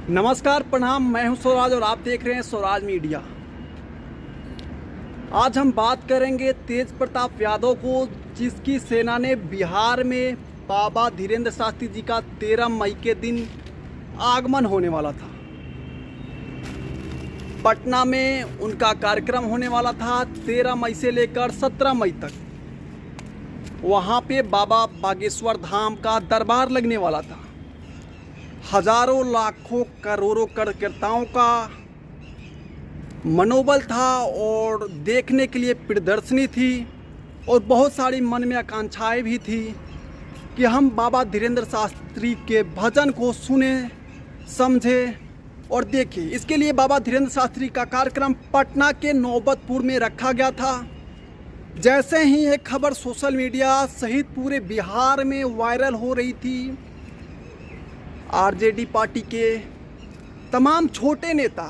नमस्कार, प्रणाम। मैं हूं स्वराज और आप देख रहे हैं स्वराज मीडिया। आज हम बात करेंगे तेज प्रताप यादव को, जिसकी सेना ने बिहार में बाबा धीरेन्द्र शास्त्री जी का 13 मई के दिन आगमन होने वाला था। पटना में उनका कार्यक्रम होने वाला था 13 मई से लेकर 17 मई तक। वहाँ पे बाबा बागेश्वर धाम का दरबार लगने वाला था। हजारों लाखों करोड़ों कार्यकर्ताओं का मनोबल था और देखने के लिए प्रदर्शनी थी और बहुत सारी मन में आकांक्षाएं भी थी कि हम बाबा धीरेन्द्र शास्त्री के भजन को सुने, समझे और देखें। इसके लिए बाबा धीरेन्द्र शास्त्री का कार्यक्रम पटना के नौबतपुर में रखा गया था। जैसे ही ये खबर सोशल मीडिया सहित पूरे बिहार में वायरल हो रही थी, आरजेडी पार्टी के तमाम छोटे नेता,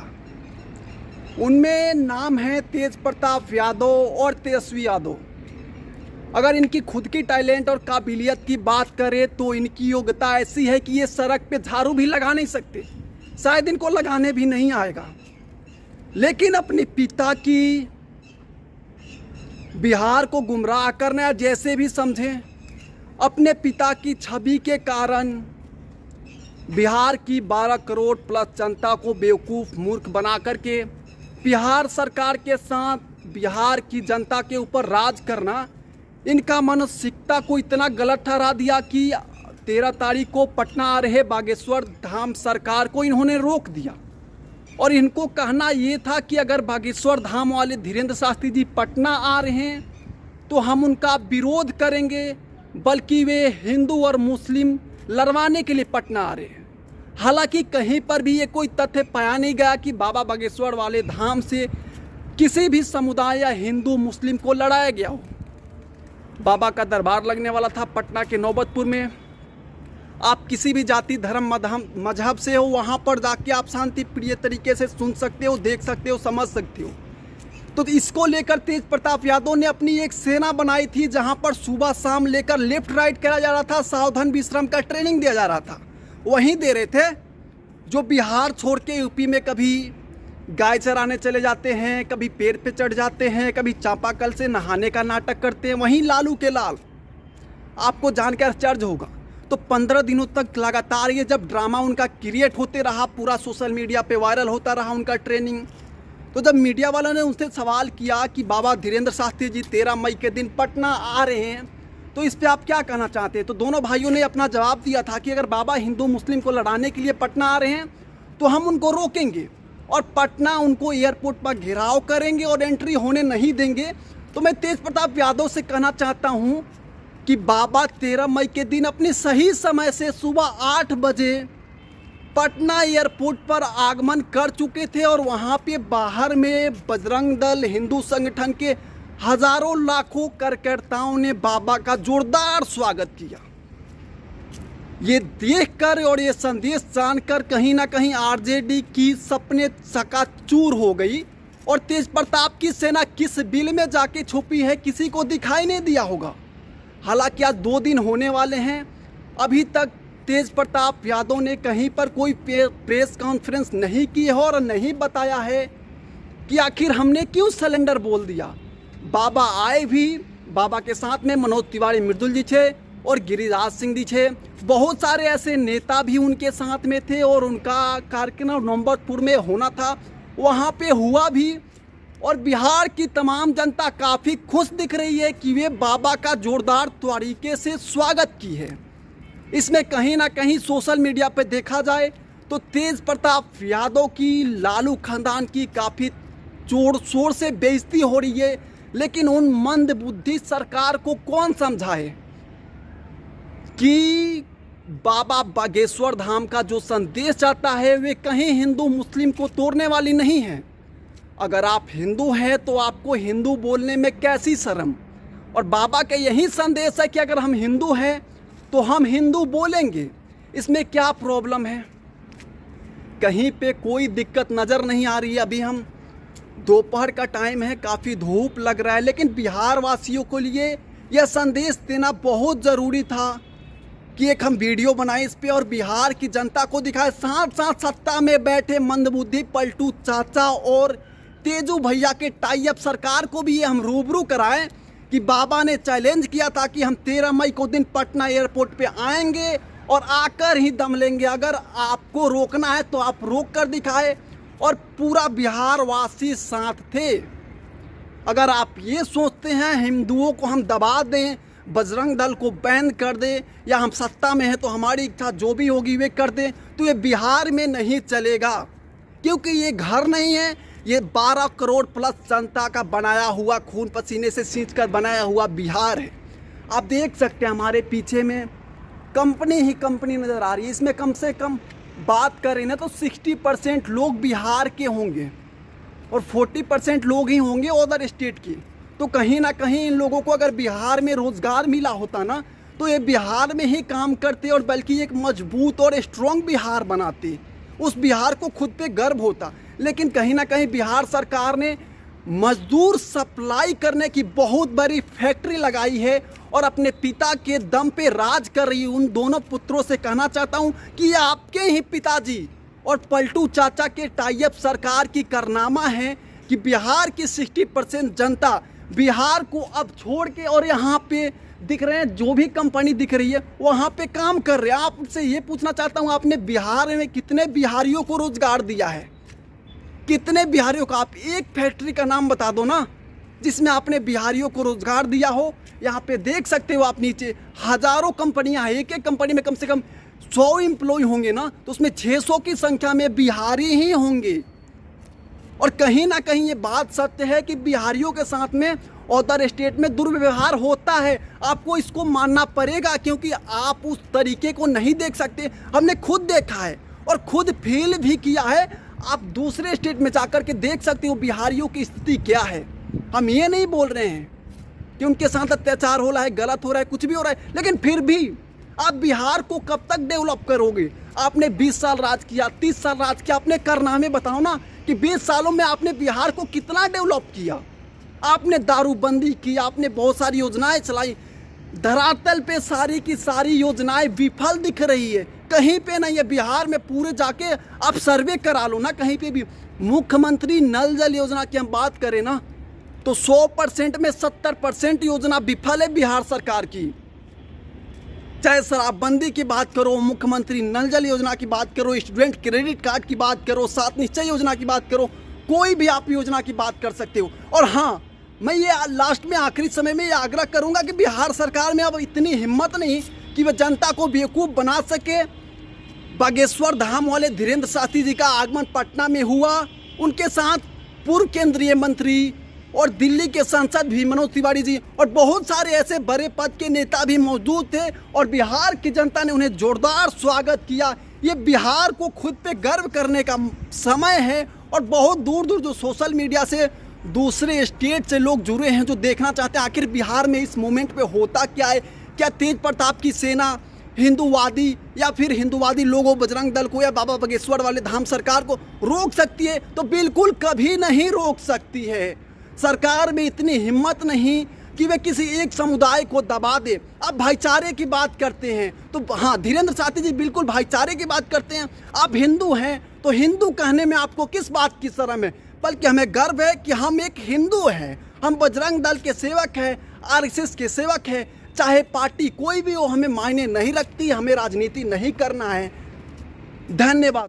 उनमें नाम है तेज प्रताप यादव और तेजस्वी यादव। अगर इनकी खुद की टैलेंट और काबिलियत की बात करें तो इनकी योग्यता ऐसी है कि ये सड़क पे झाड़ू भी लगा नहीं सकते, शायद इनको लगाने भी नहीं आएगा। लेकिन अपने पिता की बिहार को गुमराह करना जैसे भी समझें, अपने पिता की छवि के कारण बिहार की 12 करोड़ प्लस जनता को बेवकूफ़ मूर्ख बना करके बिहार सरकार के साथ बिहार की जनता के ऊपर राज करना, इनका मानसिकता को इतना गलत ठहरा दिया कि 13 तारीख को पटना आ रहे बागेश्वर धाम सरकार को इन्होंने रोक दिया। और इनको कहना ये था कि अगर बागेश्वर धाम वाले धीरेन्द्र शास्त्री जी पटना आ रहे हैं तो हम उनका विरोध करेंगे, बल्कि वे हिंदू और मुस्लिम लड़वाने के लिए पटना आ रहे हैं। हालांकि कहीं पर भी ये कोई तथ्य पाया नहीं गया कि बाबा बागेश्वर वाले धाम से किसी भी समुदाय या हिंदू मुस्लिम को लड़ाया गया हो। बाबा का दरबार लगने वाला था पटना के नौबतपुर में। आप किसी भी जाति धर्म मजहब से हो, वहाँ पर जाके आप शांति प्रिय तरीके से सुन सकते हो, देख सकते हो, समझ सकते हो। तो इसको लेकर तेज प्रताप यादव ने अपनी एक सेना बनाई थी, जहां पर सुबह शाम लेकर लेफ्ट राइट करा जा रहा था, सावधान विश्राम का ट्रेनिंग दिया जा रहा था। वहीं दे रहे थे जो बिहार छोड़ के यूपी में कभी गाय चराने चले जाते हैं, कभी पेड़ पे चढ़ जाते हैं, कभी चापाकल से नहाने का नाटक करते हैं। वहीं लालू के लाल, आपको जानकर आश्चर्य होगा, तो 15 दिनों तक लगातार ये जब ड्रामा उनका क्रिएट होते रहा, पूरा सोशल मीडिया पे वायरल होता रहा उनका ट्रेनिंग, तो जब मीडिया वालों ने उनसे सवाल किया कि बाबा धीरेन्द्र शास्त्री जी 13 मई के दिन पटना आ रहे हैं, तो इस पे आप क्या कहना चाहते हैं, तो दोनों भाइयों ने अपना जवाब दिया था कि अगर बाबा हिंदू मुस्लिम को लड़ाने के लिए पटना आ रहे हैं तो हम उनको रोकेंगे और पटना उनको एयरपोर्ट पर घेराव करेंगे और एंट्री होने नहीं देंगे। तो मैं तेज प्रताप यादव से कहना चाहता हूँ कि बाबा 13 मई के दिन अपने सही समय से सुबह 8 बजे पटना एयरपोर्ट पर आगमन कर चुके थे और वहाँ पे बाहर में बजरंग दल, हिंदू संगठन के हजारों लाखों कार्यकर्ताओं ने बाबा का जोरदार स्वागत किया। ये देखकर और ये संदेश जानकर कहीं ना कहीं आरजेडी की सपने चकाचूर हो गई और तेज प्रताप की सेना किस बिल में जाके छुपी है किसी को दिखाई नहीं दिया होगा। हालांकि आज 2 दिन होने वाले हैं, अभी तक तेज प्रताप यादव ने कहीं पर कोई प्रेस कॉन्फ्रेंस नहीं की है और नहीं बताया है कि आखिर हमने क्यों सिलेंडर बोल दिया। बाबा आए भी, बाबा के साथ में मनोज तिवारी मृदुल जी थे और गिरिराज सिंह जी थे, बहुत सारे ऐसे नेता भी उनके साथ में थे और उनका कार्यक्रम नौबतपुर में होना था, वहाँ पे हुआ भी। और बिहार की तमाम जनता काफ़ी खुश दिख रही है कि वे बाबा का जोरदार तरीके से स्वागत की है। इसमें कहीं ना कहीं सोशल मीडिया पे देखा जाए तो तेज प्रताप यादव की, लालू खानदान की काफ़ी जोर शोर से बेइज्जती हो रही है। लेकिन उन मंद बुद्धि सरकार को कौन समझाए कि बाबा बागेश्वर धाम का जो संदेश आता है वे कहीं हिंदू मुस्लिम को तोड़ने वाली नहीं है। अगर आप हिंदू हैं तो आपको हिंदू बोलने में कैसी शर्म। और बाबा का यही संदेश है कि अगर हम हिंदू हैं तो हम हिंदू बोलेंगे, इसमें क्या प्रॉब्लम है। कहीं पे कोई दिक्कत नज़र नहीं आ रही है। अभी हम दोपहर का टाइम है, काफ़ी धूप लग रहा है, लेकिन बिहार वासियों के लिए यह संदेश देना बहुत ज़रूरी था कि एक हम वीडियो बनाए इस पे और बिहार की जनता को दिखाए, साथ साथ सत्ता में बैठे मंदबुद्धि पलटू चाचा और तेजू भैया के टाई अप सरकार को भी ये हम रूबरू कराएं कि बाबा ने चैलेंज किया था कि हम 13 मई को दिन पटना एयरपोर्ट पे आएंगे और आकर ही दम लेंगे। अगर आपको रोकना है तो आप रोक कर दिखाए, और पूरा बिहार वासी साथ थे। अगर आप ये सोचते हैं हिंदुओं को हम दबा दें, बजरंग दल को बैन कर दें, या हम सत्ता में हैं तो हमारी इच्छा जो भी होगी वे कर दें, तो ये बिहार में नहीं चलेगा। क्योंकि ये घर नहीं है, ये 12 करोड़ प्लस जनता का बनाया हुआ, खून पसीने से सींच कर बनाया हुआ बिहार है। आप देख सकते हैं हमारे पीछे में कंपनी ही कंपनी नज़र आ रही है। इसमें कम से कम बात करें ना तो 60% लोग बिहार के होंगे और 40% लोग ही होंगे अदर स्टेट के। तो कहीं ना कहीं इन लोगों को अगर बिहार में रोज़गार मिला होता ना तो ये बिहार में ही काम करते और बल्कि एक मजबूत और स्ट्रॉन्ग बिहार बनाते। उस बिहार को खुद पे गर्व होता। लेकिन कहीं ना कहीं बिहार सरकार ने मजदूर सप्लाई करने की बहुत बड़ी फैक्ट्री लगाई है और अपने पिता के दम पे राज कर रही है। उन दोनों पुत्रों से कहना चाहता हूँ कि ये आपके ही पिताजी और पलटू चाचा के टाई अप सरकार की कारनामा है कि बिहार की 60% जनता बिहार को अब छोड़ के और यहाँ पे दिख रहे हैं, जो भी कंपनी दिख रही है वहाँ पे काम कर रहे हैं। आपसे ये पूछना चाहता हूँ, आपने बिहार में कितने बिहारियों को रोजगार दिया है? कितने बिहारियों का? आप एक फैक्ट्री का नाम बता दो ना जिसमें आपने बिहारियों को रोजगार दिया हो। यहाँ पे देख सकते हो आप नीचे हजारों कंपनियां हैं, एक एक कंपनी में कम से कम 100 एम्प्लॉय होंगे ना, तो उसमें 600 की संख्या में बिहारी ही होंगे। और कहीं ना कहीं ये बात सत्य है कि बिहारियों के साथ में अदर स्टेट में दुर्व्यवहार होता है। आपको इसको मानना पड़ेगा क्योंकि आप उस तरीके को नहीं देख सकते। हमने खुद देखा है और खुद फील भी किया है। आप दूसरे स्टेट में जाकर के देख सकते हो बिहारियों की स्थिति क्या है। हम ये नहीं बोल रहे हैं कि उनके साथ अत्याचार हो रहा है, गलत हो रहा है, कुछ भी हो रहा है, लेकिन फिर भी आप बिहार को कब तक डेवलप करोगे? आपने 20 साल राज किया, 30 साल राज किया, आपने कारनामे बताओ ना कि 20 सालों में आपने बिहार को कितना डेवलप किया। आपने दारूबंदी की, आपने बहुत सारी योजनाएं चलाई, धरातल पे सारी की सारी योजनाएं विफल दिख रही है। कहीं पे नहीं है बिहार में। पूरे जाके आप सर्वे करा लो ना कहीं पे भी। मुख्यमंत्री नल जल योजना की हम बात करें ना तो 100% में 70% योजना विफल है बिहार सरकार की। चाहे शराबबंदी की बात करो, मुख्यमंत्री नल जल योजना की बात करो, स्टूडेंट क्रेडिट कार्ड की बात करो, 7 निश्चय योजना की बात करो, कोई भी आप योजना की बात कर सकते हो। और हाँ, मैं ये लास्ट में आखिरी समय में ये आग्रह करूंगा कि बिहार सरकार में अब इतनी हिम्मत नहीं कि वह जनता को बेवकूफ़ बना सके। बागेश्वर धाम वाले धीरेन्द्र साथी जी का आगमन पटना में हुआ, उनके साथ पूर्व केंद्रीय मंत्री और दिल्ली के सांसद भी मनोज तिवारी जी और बहुत सारे ऐसे बड़े पद के नेता भी मौजूद थे और बिहार की जनता ने उन्हें जोरदार स्वागत किया। ये बिहार को खुद पे गर्व करने का समय है। और बहुत दूर दूर जो सोशल मीडिया से दूसरे स्टेट से लोग जुड़े हैं, जो देखना चाहते हैं आखिर बिहार में इस मोमेंट पे होता क्या है, क्या तेज प्रताप की सेना हिंदूवादी या फिर हिंदूवादी लोगों बजरंग दल को या बाबा बागेश्वर वाले धाम सरकार को रोक सकती है? तो बिल्कुल कभी नहीं रोक सकती है। सरकार में इतनी हिम्मत नहीं कि वे किसी एक समुदाय को दबा दे। अब भाईचारे की बात करते हैं तो हाँ, धीरेन्द्र साथी जी बिल्कुल भाईचारे की बात करते हैं। आप हिंदू हैं तो हिंदू कहने में आपको किस बात की शर्म है? बल्कि हमें गर्व है कि हम एक हिंदू हैं, हम बजरंग दल के सेवक हैं, आरएसएस के सेवक हैं। चाहे पार्टी कोई भी हो, हमें मायने नहीं रखती, हमें राजनीति नहीं करना है। धन्यवाद।